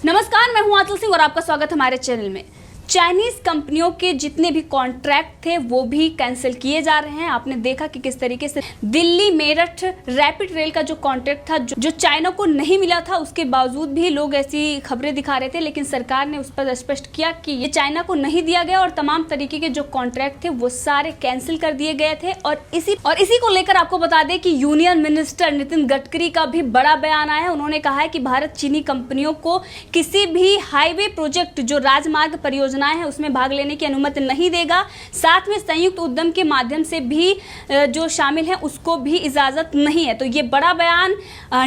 नमस्कार, मैं हूं आंचल सिंह और आपका स्वागत हमारे चैनल में। चाइनीज कंपनियों के जितने भी कॉन्ट्रैक्ट थे वो भी कैंसिल किए जा रहे हैं। आपने देखा कि किस तरीके से दिल्ली मेरठ रैपिड रेल का जो कॉन्ट्रैक्ट था जो चाइना को नहीं मिला था, उसके बावजूद भी लोग ऐसी खबरें दिखा रहे थे, लेकिन सरकार ने उस पर स्पष्ट किया कि ये चाइना को नहीं दिया गया और तमाम तरीके के जो कॉन्ट्रैक्ट थे वो सारे कैंसिल कर दिए गए थे। और इसी को लेकर आपको बता दें कि यूनियन मिनिस्टर नितिन गडकरी का भी बड़ा बयान आया है। उन्होंने कहा है कि भारत चीनी कंपनियों को किसी भी हाईवे प्रोजेक्ट जो राजमार्ग परियोजना है उसमें भाग लेने की अनुमति नहीं देगा। साथ में संयुक्त उद्यम के माध्यम से भी जो शामिल है उसको भी इजाजत नहीं है। तो ये बड़ा बयान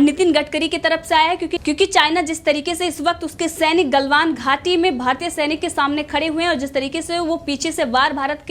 नितिन गडकरी की तरफ से आया है, क्योंकि चाइना जिस तरीके से इस वक्त उसके सैनिक गलवान घाटी में भारतीय सैनिक के सामने खड़े हुए हैं और जिस तरीके से वो पीछे से वार भारत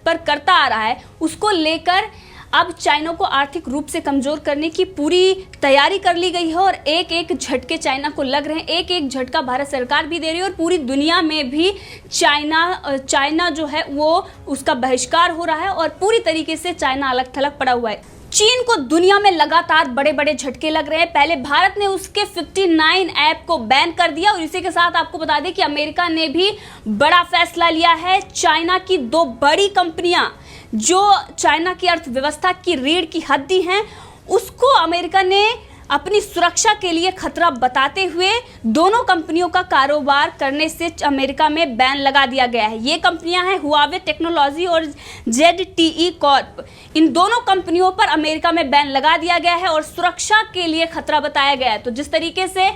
पर करता आ रहा है, उसको लेकर अब चाइना को आर्थिक रूप से कमजोर करने की पूरी तैयारी कर ली गई है और एक एक झटके चाइना को लग रहे हैं। एक एक झटका भारत सरकार भी दे रही है और पूरी दुनिया में भी चाइना जो है वो उसका बहिष्कार हो रहा है और पूरी तरीके से चाइना अलग थलग पड़ा हुआ है। चीन को दुनिया में लगातार बड़े बड़े झटके लग रहे हैं। पहले भारत ने उसके 59 ऐप को बैन कर दिया और इसी के साथ आपको बता दें कि अमेरिका ने भी बड़ा फैसला लिया है। चाइना की दो बड़ी कंपनियां जो चाइना की अर्थव्यवस्था की रीढ़ की हड्डी हैं, उसको अमेरिका ने अपनी सुरक्षा के लिए खतरा बताते हुए दोनों कंपनियों का कारोबार करने से अमेरिका में बैन लगा दिया गया है। ये कंपनियां हैं हुआवे टेक्नोलॉजी और ZTE कॉर्प। इन दोनों कंपनियों पर अमेरिका में बैन लगा दिया गया है और सुरक्षा के लिए खतरा बताया गया है। तो जिस तरीके से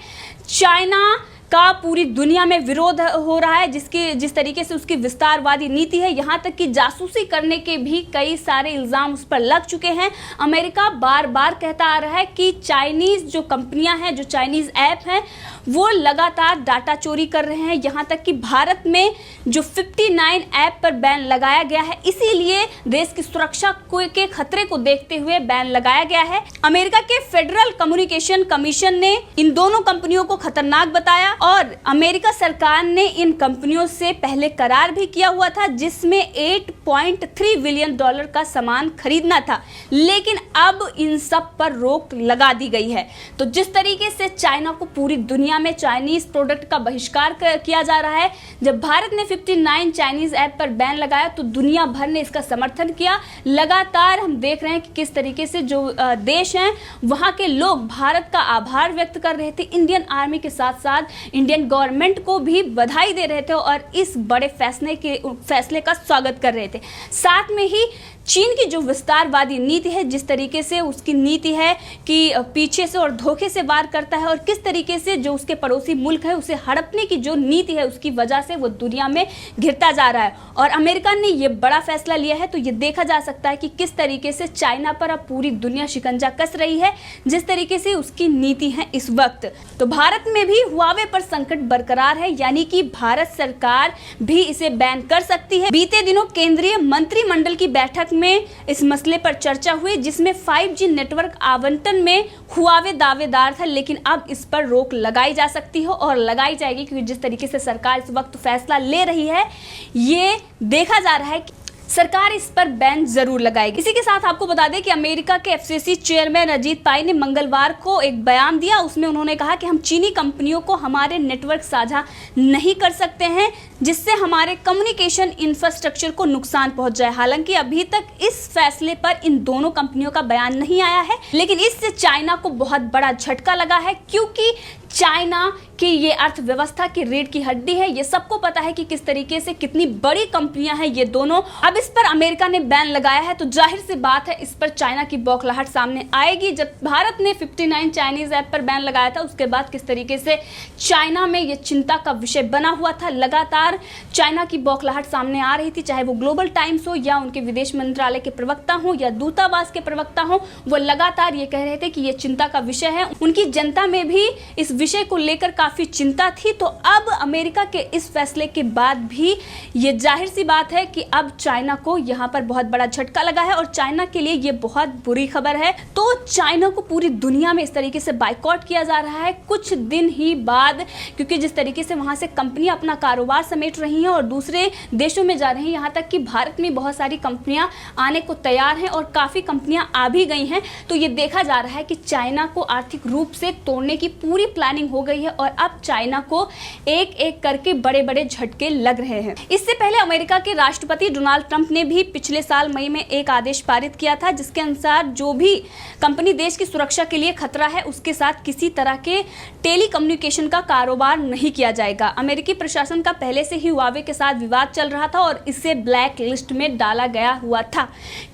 चाइना का पूरी दुनिया में विरोध हो रहा है, जिस तरीके से उसकी विस्तारवादी नीति है, यहाँ तक कि जासूसी करने के भी कई सारे इल्जाम उस पर लग चुके हैं। अमेरिका बार बार कहता आ रहा है कि चाइनीज जो कंपनियां हैं, जो चाइनीज ऐप हैं, वो लगातार डाटा चोरी कर रहे हैं। यहाँ तक कि भारत में जो 59 ऐप पर बैन लगाया गया है, इसीलिए देश की सुरक्षा के खतरे को देखते हुए बैन लगाया गया है। अमेरिका के फेडरल कम्युनिकेशन कमीशन ने इन दोनों कंपनियों को खतरनाक बताया और अमेरिका सरकार ने इन कंपनियों से पहले करार भी किया हुआ था जिसमें $8.3 बिलियन का सामान खरीदना था, लेकिन अब इन सब पर रोक लगा दी गई है। तो जिस तरीके से चाइना को पूरी दुनिया में चाइनीज प्रोडक्ट का बहिष्कार किया जा रहा है, जब भारत ने 59 चाइनीज ऐप पर बैन लगाया तो दुनिया भर ने इसका समर्थन किया। लगातार हम देख रहे हैं कि किस तरीके से जो देश हैं वहां के लोग भारत का आभार व्यक्त कर रहे थे। इंडियन आर्मी के साथ साथ इंडियन गवर्नमेंट को भी बधाई दे रहे थे और इस बड़े फैसले का स्वागत कर रहे थे। साथ में ही चीन की जो विस्तारवादी नीति है, जिस तरीके से उसकी नीति है कि पीछे से और धोखे से वार करता है और किस तरीके से जो उसके पड़ोसी मुल्क है उसे हड़पने की जो नीति है, उसकी वजह से वो दुनिया में घिरता जा रहा है और अमेरिका ने ये बड़ा फैसला लिया है। तो ये देखा जा सकता है कि किस तरीके से चाइना पर अब पूरी दुनिया शिकंजा कस रही है, जिस तरीके से उसकी नीति है इस वक्त। तो भारत में भी हुआवे पर संकट बरकरार है, यानी कि भारत सरकार भी इसे बैन कर सकती है। बीते दिनों केंद्रीय मंत्रिमंडल की बैठक में इस मसले पर चर्चा हुई, जिसमें 5G नेटवर्क आवंटन में हुआवे दावेदार था, लेकिन अब इस पर रोक लगाई जा सकती है और लगाई जाएगी, क्योंकि जिस तरीके से सरकार इस वक्त फैसला ले रही है, ये देखा जा रहा है कि सरकार इस पर बैन जरूर लगाएगी। इसी के साथ आपको बता दें कि अमेरिका के FCC चेयरमैन अजीत पाई ने मंगलवार को एक बयान दिया। उसमें उन्होंने कहा कि हम चीनी कंपनियों को हमारे नेटवर्क साझा नहीं कर सकते हैं जिससे हमारे कम्युनिकेशन इंफ्रास्ट्रक्चर को नुकसान पहुंच जाए। हालांकि अभी तक इस फैसले पर इन दोनों कंपनियों का बयान नहीं आया है, लेकिन इससे चाइना को बहुत बड़ा झटका लगा है, क्योंकि चाइना की ये अर्थव्यवस्था की रीढ़ की हड्डी है। ये सबको पता है कि किस तरीके से कितनी बड़ी कंपनियां हैं ये दोनों। अब इस पर अमेरिका ने बैन लगाया है तो जाहिर सी बात है इस पर चाइना की बौखलाहट सामने आएगी। जब भारत ने 59 चाइनीज ऐप पर बैन लगाया था, उसके बाद किस तरीके से चाइना में ये चिंता का विषय बना हुआ था। लगातार चाइना की बौखलाहट सामने आ रही थी, चाहे वो ग्लोबल टाइम्स हो या उनके विदेश मंत्रालय के प्रवक्ता हो या दूतावास के प्रवक्ता हो, वो लगातार ये कह रहे थे कि ये चिंता का विषय है। उनकी जनता में भी इस विषय को लेकर काफी चिंता थी। तो अब अमेरिका के इस फैसले के बाद भी ये जाहिर सी बात है कि अब चाइना को यहाँ पर बहुत बड़ा झटका लगा है और चाइना के लिए ये बहुत बुरी खबर है। तो चाइना को पूरी दुनिया में इस तरीके से बाइकआउट किया जा रहा है कुछ दिन ही बाद, क्योंकि जिस तरीके से वहां से कंपनी अपना कारोबार समेट समेट रही हैं और दूसरे देशों में जा रही हैं। यहाँ तक कि भारत में बहुत सारी कंपनियां आने को तैयार हैं और काफ़ी कंपनियां आ भी गई हैं। तो ये देखा जा रहा है कि चाइना को आर्थिक रूप से तोड़ने की पूरी प्लानिंग हो गई है और अब चाइना को एक एक करके बड़े बड़े झटके लग रहे हैं। इससे पहले अमेरिका के राष्ट्रपति डोनाल्ड ट्रंप ने भी पिछले साल मई में एक आदेश पारित किया था, जिसके अनुसार जो भी कंपनी देश की सुरक्षा के लिए खतरा है उसके साथ किसी तरह के टेलीकम्युनिकेशन का कारोबार नहीं किया जाएगा। अमेरिकी प्रशासन का पहले से ही हुआवे के साथ विवाद चल रहा था और इसे ब्लैक लिस्ट में डाला गया हुआ था,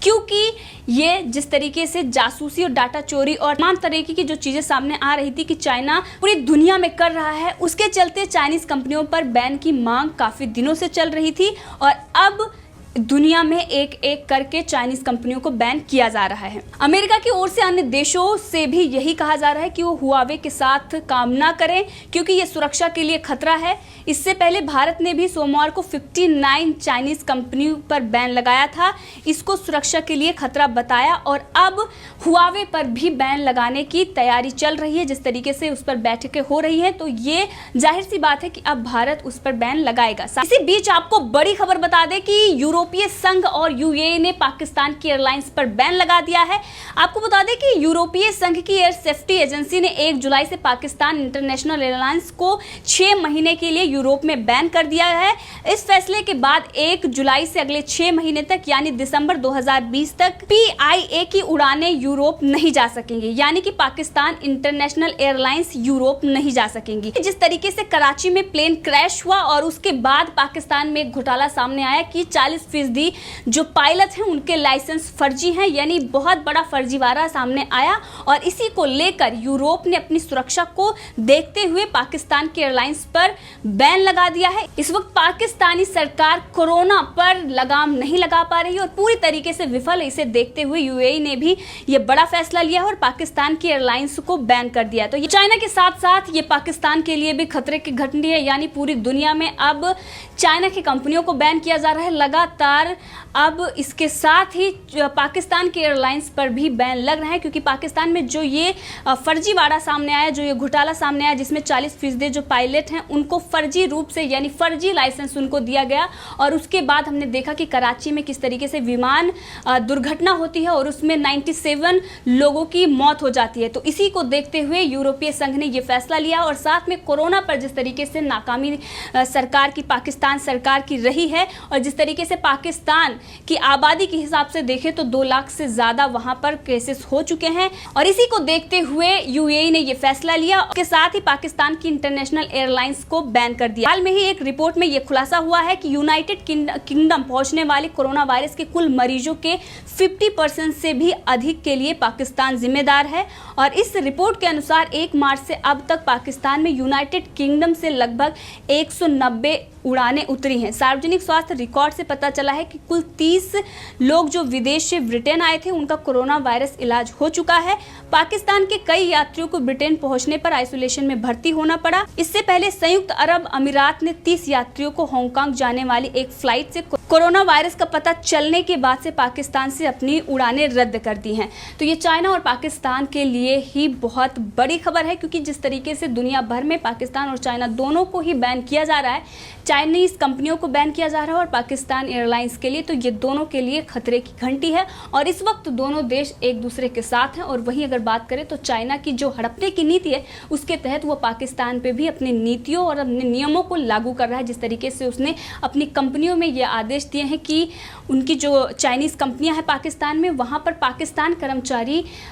क्योंकि ये जिस तरीके से जासूसी और डाटा चोरी और तमाम तरीके की जो चीजें सामने आ रही थी कि चाइना पूरी दुनिया में कर रहा है, उसके चलते चाइनीज कंपनियों पर बैन की मांग काफी दिनों से चल रही थी और अब दुनिया में एक एक करके चाइनीज कंपनियों को बैन किया जा रहा है। अमेरिका की ओर से अन्य देशों से भी यही कहा जा रहा है कि वो हुआवे के साथ काम ना करें, क्योंकि ये सुरक्षा के लिए खतरा है। इससे पहले भारत ने भी सोमवार को 59 चाइनीज कंपनियों पर बैन लगाया था, इसको सुरक्षा के लिए खतरा बताया और अब हुआवे पर भी बैन लगाने की तैयारी चल रही है। जिस तरीके से उस पर बैठकें हो रही है तो ये जाहिर सी बात है कि अब भारत उस पर बैन लगाएगा। इसी बीच आपको बड़ी खबर बता दें कि यूरोपीय संघ और यूएई ने पाकिस्तान की एयरलाइंस पर बैन लगा दिया है। आपको बता दें कि यूरोपीय संघ की एयर सेफ्टी एजेंसी ने 1 जुलाई से पाकिस्तान इंटरनेशनल एयरलाइंस को 6 महीने के लिए यूरोप में बैन कर दिया है। इस फैसले के बाद 1 जुलाई से अगले 6 महीने तक यानी दिसंबर 2020 तक पीआईए की उड़ानें यूरोप नहीं जा सकेंगी, यानी कि पाकिस्तान इंटरनेशनल एयरलाइंस यूरोप नहीं जा सकेंगी। जिस तरीके से कराची में प्लेन क्रैश हुआ और उसके बाद पाकिस्तान में एक घोटाला सामने आया कि 40% जो पायलट हैं उनके लाइसेंस फर्जी हैं, यानी बहुत बड़ा फर्जीवाड़ा सामने आया और इसी को लेकर यूरोप ने अपनी सुरक्षा को देखते हुए पाकिस्तान की एयरलाइंस पर बैन लगा दिया है। इस वक्त पाकिस्तानी सरकार कोरोना पर लगाम नहीं लगा पा रही और पूरी तरीके से विफल है। इसे देखते हुए यूएई ने भी ये बड़ा फैसला लिया और पाकिस्तान की एयरलाइंस को बैन कर दिया। तो ये चाइना के साथ साथ ये पाकिस्तान के लिए भी खतरे की घंटी है, यानी पूरी दुनिया में अब चाइना की कंपनियों को बैन किया जा रहा है लगातार। अब इसके साथ ही पाकिस्तान के एयरलाइंस पर भी बैन लग रहा है, क्योंकि पाकिस्तान में जो ये फर्जीवाड़ा सामने आया, जो ये घोटाला सामने आया, जिसमें 40% जो पायलट हैं उनको फर्जी रूप से यानी फर्जी लाइसेंस उनको दिया गया और उसके बाद हमने देखा कि कराची में किस तरीके से विमान दुर्घटना होती है और उसमें 97 लोगों की मौत हो जाती है। तो इसी को देखते हुए यूरोपीय संघ ने यह फैसला लिया और साथ में कोरोना पर जिस तरीके से नाकामी सरकार की पाकिस्तान सरकार की रही है और जिस तरीके से पाकिस्तान की आबादी के हिसाब से देखें तो 2 लाख से ज्यादा वहां पर केसेस हो चुके हैं और इसी को देखते हुए यूएई ने यह फैसला लिया। उसके साथ ही पाकिस्तान की इंटरनेशनल एयरलाइंस को बैन कर दिया। हाल में ही एक रिपोर्ट में यह खुलासा हुआ है कि यूनाइटेड किंगडम पहुंचने वाले कोरोना वायरस के कुल मरीजों के 50% से भी अधिक के लिए पाकिस्तान जिम्मेदार है और इस रिपोर्ट के अनुसार 1 मार्च से अब तक पाकिस्तान में यूनाइटेड किंगडम से लगभग 190 उड़ानें उतरी हैं। सार्वजनिक स्वास्थ्य रिकॉर्ड से पता चला है कि कुल 30 लोग जो विदेश से ब्रिटेन आए थे उनका कोरोना वायरस इलाज हो चुका है। पाकिस्तान के कई यात्रियों को ब्रिटेन पहुंचने पर आइसोलेशन में भर्ती होना पड़ा। इससे पहले संयुक्त अरब अमीरात ने 30 यात्रियों को हांगकांग जाने वाली एक फ्लाइट से कोरोना वायरस का पता चलने के बाद से पाकिस्तान से अपनी उड़ानें रद्द कर दी हैं। तो ये चाइना और पाकिस्तान के लिए ही बहुत बड़ी खबर है, क्योंकि जिस तरीके से दुनिया भर में पाकिस्तान और चाइना दोनों को ही बैन किया जा रहा है, चाइनीज कंपनियों को बैन किया जा रहा है और पाकिस्तान एयरलाइंस के लिए, तो ये दोनों के लिए खतरे की घंटी है और इस वक्त दोनों देश एक दूसरे के साथ हैं। और वहीं अगर बात करें तो चाइना की जो हड़पने की नीति है उसके तहत वो पाकिस्तान पे भी अपनी नीतियों और अपने नियमों को लागू कर रहा है। जिस तरीके से उसने अपनी कंपनियों में ये आदेश दिए हैं कि उनकी जो चाइनीज कंपनियां हैं पाकिस्तान में, वहां पर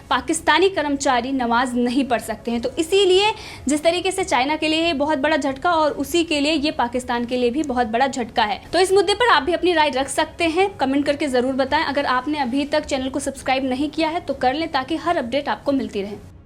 पाकिस्तानी कर्मचारी नमाज नहीं पढ़ सकते हैं। तो इसीलिए जिस तरीके से चाइना के लिए बहुत बड़ा झटका और उसी के लिए ये पाकिस्तान के लिए भी बहुत बड़ा झटका है। तो इस मुद्दे पर आप भी अपनी राय रख सकते हैं, कमेंट करके जरूर बताएं। अगर आपने अभी तक चैनल को सब्सक्राइब नहीं किया है तो कर लें ताकि हर अपडेट आपको मिलती रहे।